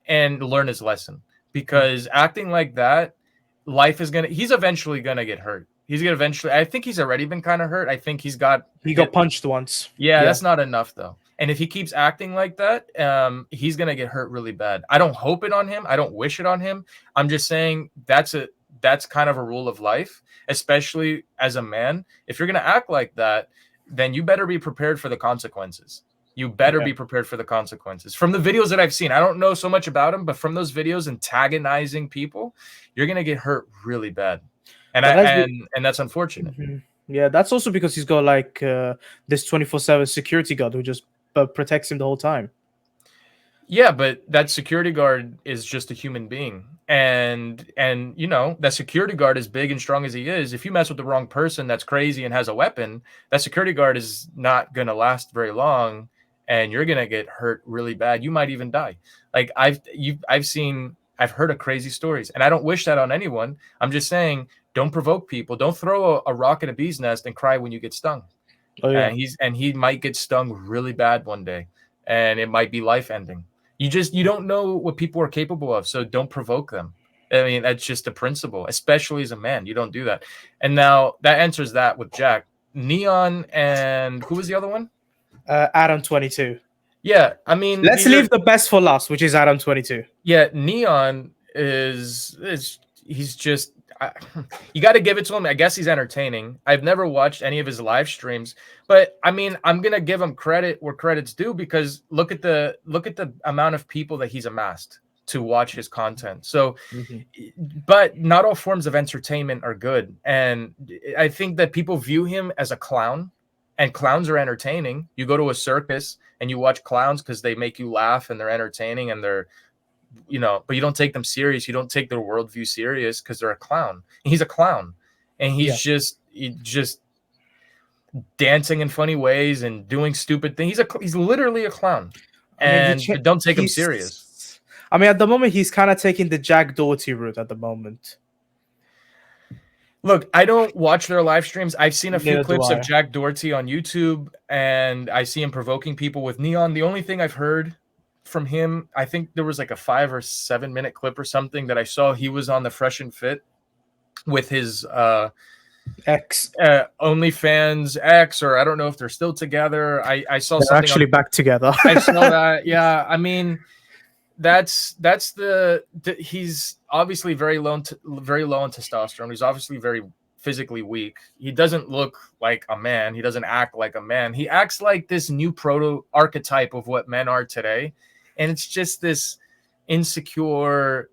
and learn his lesson. Because acting like that, he's eventually gonna get hurt. I think he's already been kind of hurt. I think he got punched once. Yeah, that's not enough though. And if he keeps acting like that, he's gonna get hurt really bad. I don't hope it on him. I don't wish it on him. I'm just saying that's kind of a rule of life, especially as a man. If you're gonna act like that, then you better be prepared for the consequences. You better be prepared for the consequences. From the videos that I've seen, I don't know so much about him, but from those videos antagonizing people, you're gonna get hurt really bad, and that's unfortunate. Mm-hmm. Yeah, that's also because he's got like this 24/7 security guard who just protects him the whole time. Yeah, but that security guard is just a human being, and that security guard, as big and strong as he is, if you mess with the wrong person that's crazy and has a weapon, that security guard is not gonna last very long. And you're gonna get hurt really bad. You might even die. Like I've heard of crazy stories, and I don't wish that on anyone. I'm just saying, don't provoke people. Don't throw a rock in a bee's nest and cry when you get stung. Oh, yeah. And he might get stung really bad one day, and it might be life ending. You don't know what people are capable of, so don't provoke them. I mean, that's just a principle, especially as a man. You don't do that. And now that answers that with Jack. Neon, and who was the other one? Adam 22. Yeah, I mean, let's leave the best for last, which is Adam 22. Yeah, Neon is he's just you got to give it to him. I guess he's entertaining. I've never watched any of his live streams, but I mean, I'm gonna give him credit where credit's due, because look at the amount of people that he's amassed. to watch his content. So, Mhm. but not all forms of entertainment are good. And I think that people view him as a clown, and clowns are entertaining. You go to a circus and you watch clowns because they make you laugh and they're entertaining and they're, but you don't take them serious. You don't take their worldview serious because they're a clown. He's a clown, and Yeah. he just dancing in funny ways and doing stupid things. He's literally a clown, I mean, and don't take him serious. he's. I mean, at the moment, he's kind of taking the Jack Doherty route at the moment. Look, I don't watch their live streams. I've seen a few Neither do clips of I. Jack Doherty on YouTube, and I see him provoking people with neon. The only thing I've heard from him, I think there was like a 5 or 7 minute clip or something that I saw. He was on the Fresh and Fit with his X. OnlyFans ex, or I don't know if they're still together. I saw They're something actually back together. I saw that. Yeah, I mean, that's he's obviously very low in testosterone. He's obviously very physically weak. He doesn't look like a man. He doesn't act like a man. He acts like this new proto archetype of what men are today, and it's just this insecure,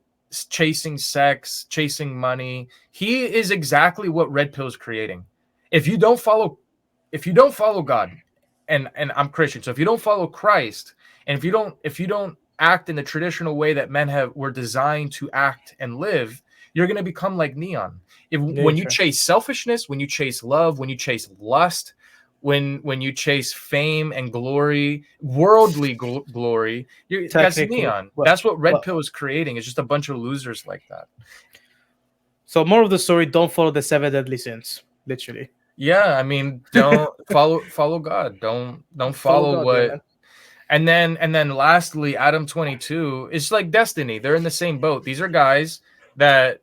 chasing sex, chasing money. He is exactly what Red Pill's creating. If you don't follow God, and I'm Christian, so if you don't follow Christ, and if you don't act in the traditional way that men were designed to act and live, you're going to become like Neon. When you chase selfishness, when you chase love, when you chase lust, when you chase fame and glory, worldly glory, that's Neon. That's what Red Pill is creating. It's just a bunch of losers like that. So more of the story: don't follow the 7 deadly sins. Literally. Yeah, I mean, don't follow God. Don't follow God, what. yeah, And then lastly, Adam 22 is like Destiny. They're in the same boat. These are guys that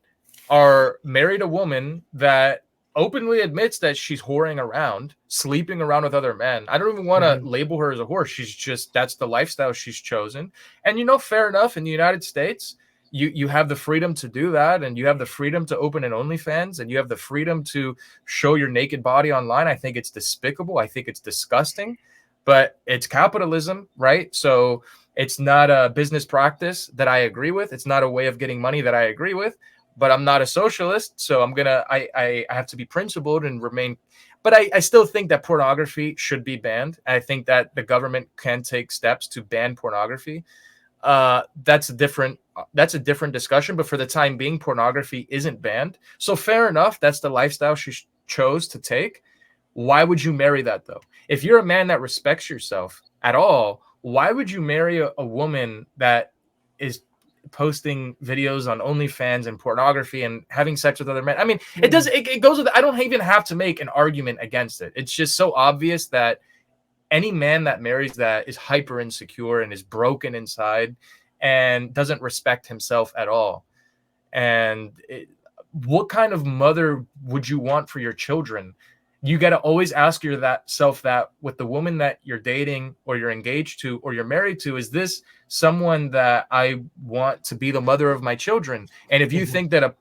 are married a woman that openly admits that she's whoring around, sleeping around with other men. I don't even want to label her as a whore. She's just, that's the lifestyle she's chosen. And fair enough, in the United States, you have the freedom to do that, and you have the freedom to open an OnlyFans, and you have the freedom to show your naked body online. I think it's despicable. I think it's disgusting. But it's capitalism, right? So it's not a business practice that I agree with. It's not a way of getting money that I agree with. But I'm not a socialist, so I have to be principled and remain. But I still think that pornography should be banned. I think that the government can take steps to ban pornography. That's a different discussion. But for the time being, pornography isn't banned. So fair enough. That's the lifestyle she chose to take. Why would you marry that, though? If you're a man that respects yourself at all, why would you marry a woman that is posting videos on OnlyFans and pornography and having sex with other men? I mean, it goes with, I don't even have to make an argument against it. It's just so obvious that any man that marries that is hyper insecure and is broken inside and doesn't respect himself at all. And what kind of mother would you want for your children? You got to always ask yourself that with the woman that you're dating or you're engaged to or you're married to, is this someone that I want to be the mother of my children? And if you think that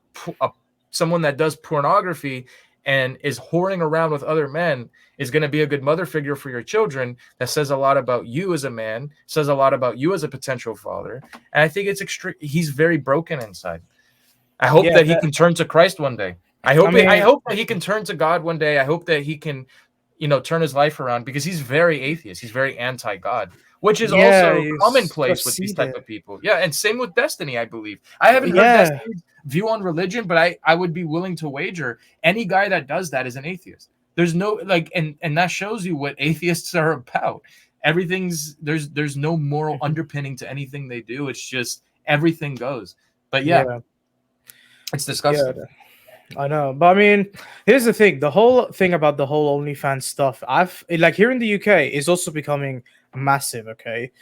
someone that does pornography and is whoring around with other men is going to be a good mother figure for your children, that says a lot about you as a man, says a lot about you as a potential father. And I think it's extreme. He's very broken inside. I hope that he can turn to Christ one day. I hope that he can turn to God one day. I hope that he can, turn his life around, because he's very atheist. He's very anti-God, which is also commonplace with these type of people. Yeah, and same with Destiny, I believe. I haven't heard Destiny's view on religion, but I would be willing to wager any guy that does that is an atheist. There's no and that shows you what atheists are about. There's no moral underpinning to anything they do. It's just everything goes. But it's disgusting. Yeah. I know, but I mean, here's the thing: the whole thing about the whole OnlyFans stuff, here in the UK, is also becoming massive. Okay,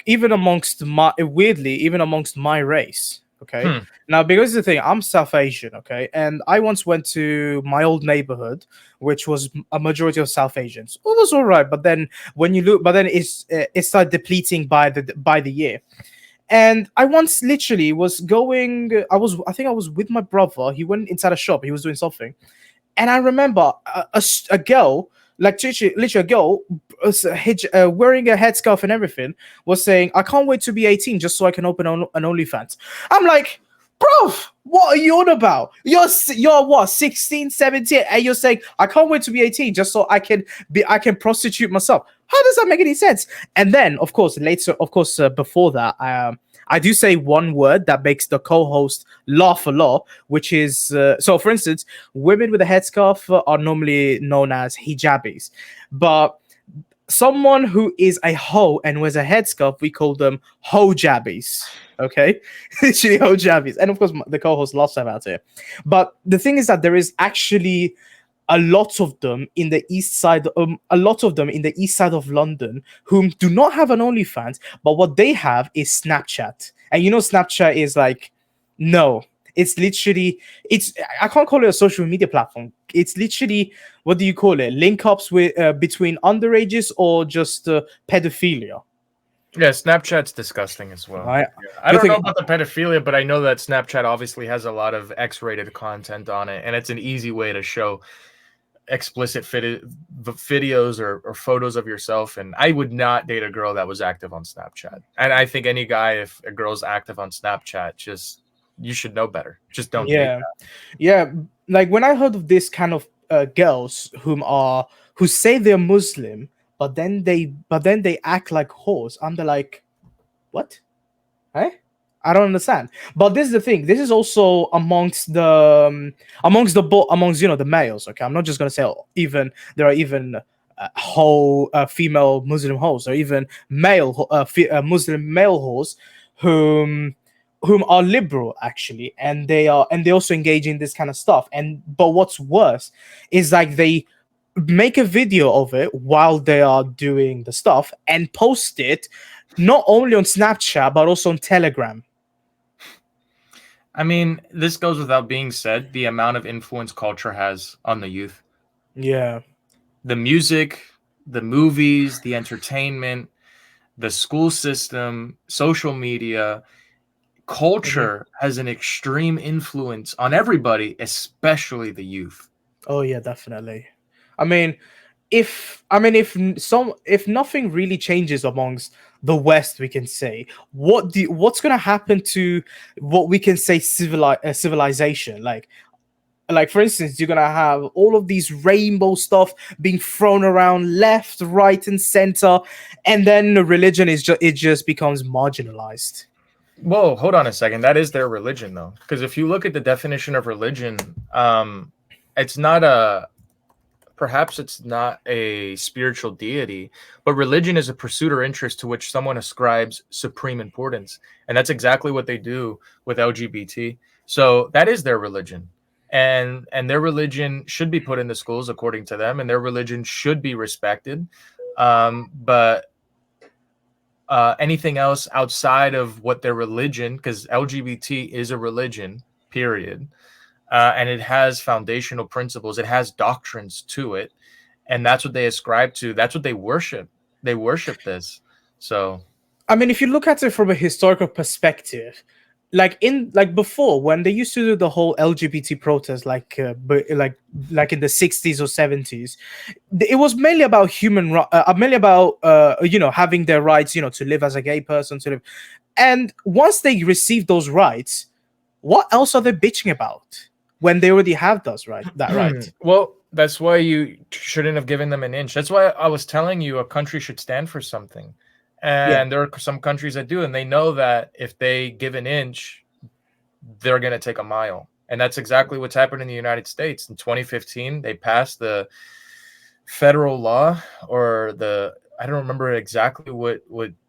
even amongst my race. Okay, now because the thing, I'm South Asian. Okay, and I once went to my old neighborhood, which was a majority of South Asians. It was all right, but then it started depleting by the year. And I once literally was going. I think I was with my brother. He went inside a shop. He was doing something, and I remember a girl, literally a girl, wearing a headscarf and everything, was saying, "I can't wait to be 18 just so I can open an OnlyFans." I'm like, bro, what are you on about? You're what, 16, 17, and you're saying, "I can't wait to be 18 just so I can prostitute myself." How does that make any sense? And then, of course, later, of course, before that, I do say one word that makes the co-host laugh a lot, which is so. For instance, women with a headscarf are normally known as hijabis, but someone who is a hoe and wears a headscarf, we call them hojabbies. Okay, literally hojabbies, and of course the co-host laughs about it. But the thing is that there is actually a lot of them in the east side, a lot of them in the east side of London, whom do not have an OnlyFans, but what they have is Snapchat, and you know Snapchat is like, no, it's literally, it's, I can't call it a social media platform. It's literally, what do you call it? Link ups with between underages or just pedophilia. Yeah, Snapchat's disgusting as well. Right? Yeah. I Good don't know thing, about the pedophilia, but I know that Snapchat obviously has a lot of X-rated content on it, and it's an easy way to show explicit videos or photos of yourself. And I would not date a girl that was active on Snapchat. And I think any guy, if a girl's active on Snapchat, just you should know better. Just don't date yeah, that. yeah. Like when I heard of this kind of girls who say they're Muslim, but then they act like whores. I'm the like, what? Eh? I don't understand. But this is the thing. This is also amongst the males. Okay, I'm not just gonna say, oh, even there are even whole female Muslim hoes, or even Muslim male hoes whom are liberal actually, and they also engage in this kind of stuff. And but what's worse is like they make a video of it while they are doing the stuff and post it not only on Snapchat but also on Telegram. I mean, this goes without being said, the amount of influence culture has on the youth. Yeah. The music, the movies, the entertainment, the school system, social media, Mhm. culture has an extreme influence on everybody, especially the youth. Oh yeah, definitely. I mean, if nothing really changes amongst the West, we can say what's gonna happen to what we can say civilization. Like for instance, you're gonna have all of these rainbow stuff being thrown around left, right, and center, and then the religion just becomes marginalized. Whoa, hold on a second. That is their religion, though. Because if you look at the definition of religion, it's not a perhaps it's not a spiritual deity, but religion is a pursuit or interest to which someone ascribes supreme importance. And that's exactly what they do with LGBT. So that is their religion. And their religion should be put into schools according to them, and their religion should be respected. But anything else outside of what their religion, because LGBT is a religion, period, and it has foundational principles, it has doctrines to it, and that's what they ascribe to. That's what they worship. They worship this. So, I mean, if you look at it from a historical perspective, like before when they used to do the whole LGBT protest, like in the 60s or 70s, it was mainly about mainly about having their rights, to live as a gay person, to live. And once they receive those rights, what else are they bitching about when they already have that right? well, that's why you shouldn't have given them an inch. That's why I was telling you a country should stand for something. Yeah. And there are some countries that do, and they know that if they give an inch, they're going to take a mile. And that's exactly what's happened in the United States. In 2015, they passed the federal law, or I don't remember exactly what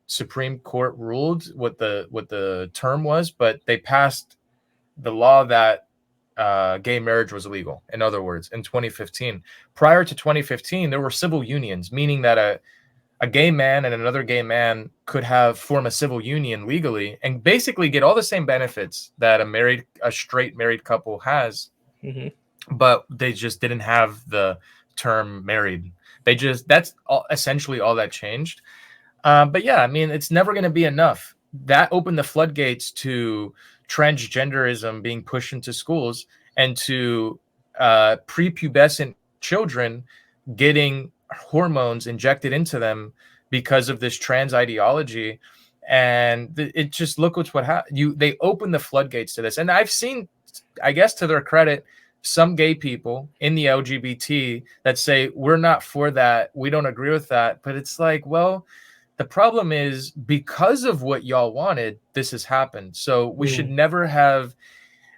Supreme Court ruled, what the term was, but they passed the law that gay marriage was legal. In other words, in 2015. Prior to 2015, there were civil unions, meaning that a gay man and another gay man could form a civil union legally and basically get all the same benefits that a straight married couple has, Hmm. but they just didn't have the term married. Essentially all that changed. But yeah, I mean, it's never going to be enough. That opened the floodgates to transgenderism being pushed into schools, and to prepubescent children getting hormones injected into them because of this trans ideology. And it just, look what's what happened. They open the floodgates to this. And I've seen, I guess to their credit, some gay people in the LGBT that say we're not for that, we don't agree with that. But it's like, well, the problem is because of what y'all wanted, this has happened. So we should never have,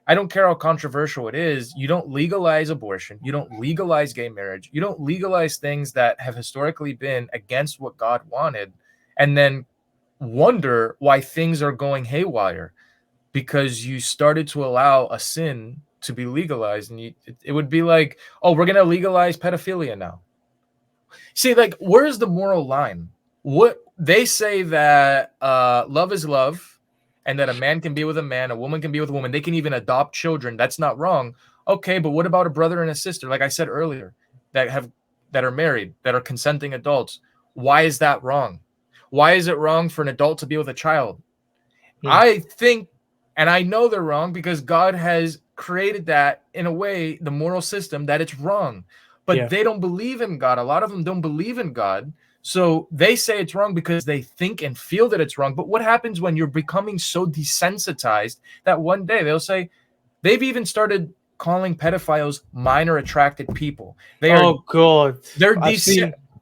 I don't care how controversial it is, you don't legalize abortion, you don't legalize gay marriage, you don't legalize things that have historically been against what God wanted, and then wonder why things are going haywire because you started to allow a sin to be legalized. And it would be like, oh, we're going to legalize pedophilia now. See, like, where's the moral line? What they say that love is love, and that a man can be with a man, a woman can be with a woman. They can even adopt children. That's not wrong. Okay, but what about a brother and a sister? Like I said earlier, that are married, that are consenting adults. Why is that wrong? Why is it wrong for an adult to be with a child? I think, and I know they're wrong because God has created that in a way, the moral system, that it's wrong. But they don't believe in God. A lot of them don't believe in God. So they say it's wrong because they think and feel that it's wrong. But what happens when you're becoming so desensitized that one day they'll say, they've even started calling pedophiles minor attracted people. They are, oh God, they're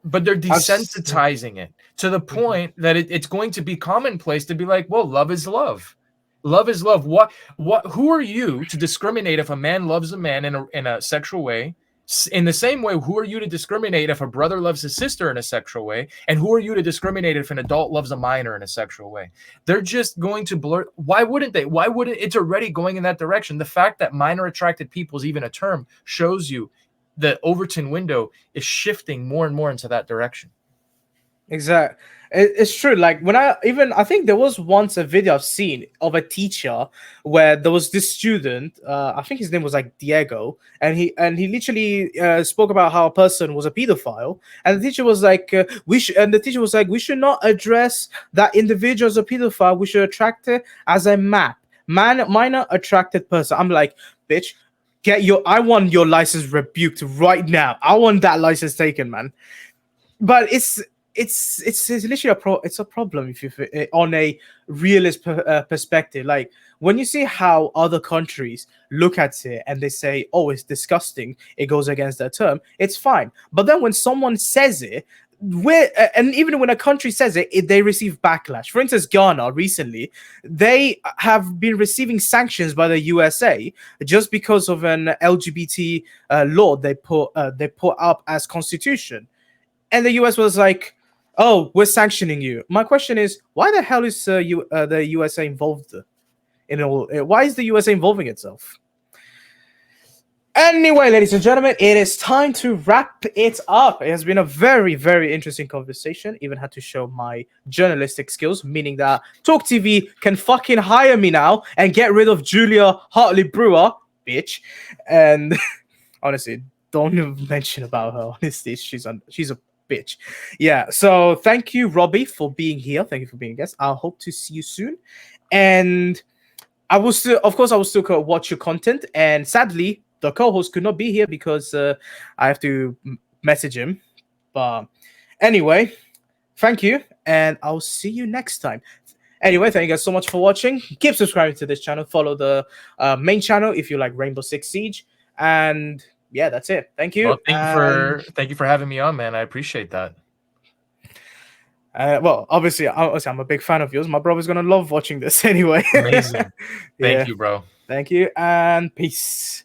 but they're desensitizing it to the point that it's going to be commonplace to be like, well, love is love. Love is love. Who are you to discriminate if a man loves a man in a sexual way? In the same way, who are you to discriminate if a brother loves his sister in a sexual way? And who are you to discriminate if an adult loves a minor in a sexual way? They're just going to blur. Why wouldn't they? Why wouldn't it's already going in that direction? The fact that minor attracted people is even a term shows you the Overton window is shifting more and more into that direction. Exactly. It's true. Like I think there was once a video I've seen of a teacher where there was this student, I think his name was like Diego, and he literally spoke about how a person was a pedophile, and the teacher was like, we should not address that individual as a pedophile. We should attract it as a minor attracted person. I'm like, bitch, I want your license rebuked right now. I want that license taken, man. But it's literally it's a problem if you on a realist perspective. Like when you see how other countries look at it and they say, oh, it's disgusting, it goes against their term, it's fine. But then when someone says it, and even when a country says it, they receive backlash. For instance, Ghana recently, they have been receiving sanctions by the USA just because of an LGBT law they put up as constitution. And the US was like, oh, we're sanctioning you. My question is, why the hell is the USA involved in all? Why is the USA involving itself? Anyway, ladies and gentlemen, it is time to wrap it up. It has been a very, very interesting conversation. Even had to show my journalistic skills, meaning that Talk TV can fucking hire me now and get rid of Julia Hartley Brewer, bitch. And honestly, don't even mention about her. Honestly, she's a bitch. Yeah. So thank you, Robbie, for being here. Thank you for being a guest. I hope to see you soon. And I will still watch your content. And sadly, the co-host could not be here because I have to message him. But anyway, thank you, and I'll see you next time. Anyway, thank you guys so much for watching. Keep subscribing to this channel. Follow the main channel if you like Rainbow Six Siege. And yeah, that's it. Thank you. Well, thank you for having me on, man. I appreciate that. Well, obviously, I'm a big fan of yours. My brother's gonna love watching this anyway. Amazing. Thank you, bro. Thank you, and peace.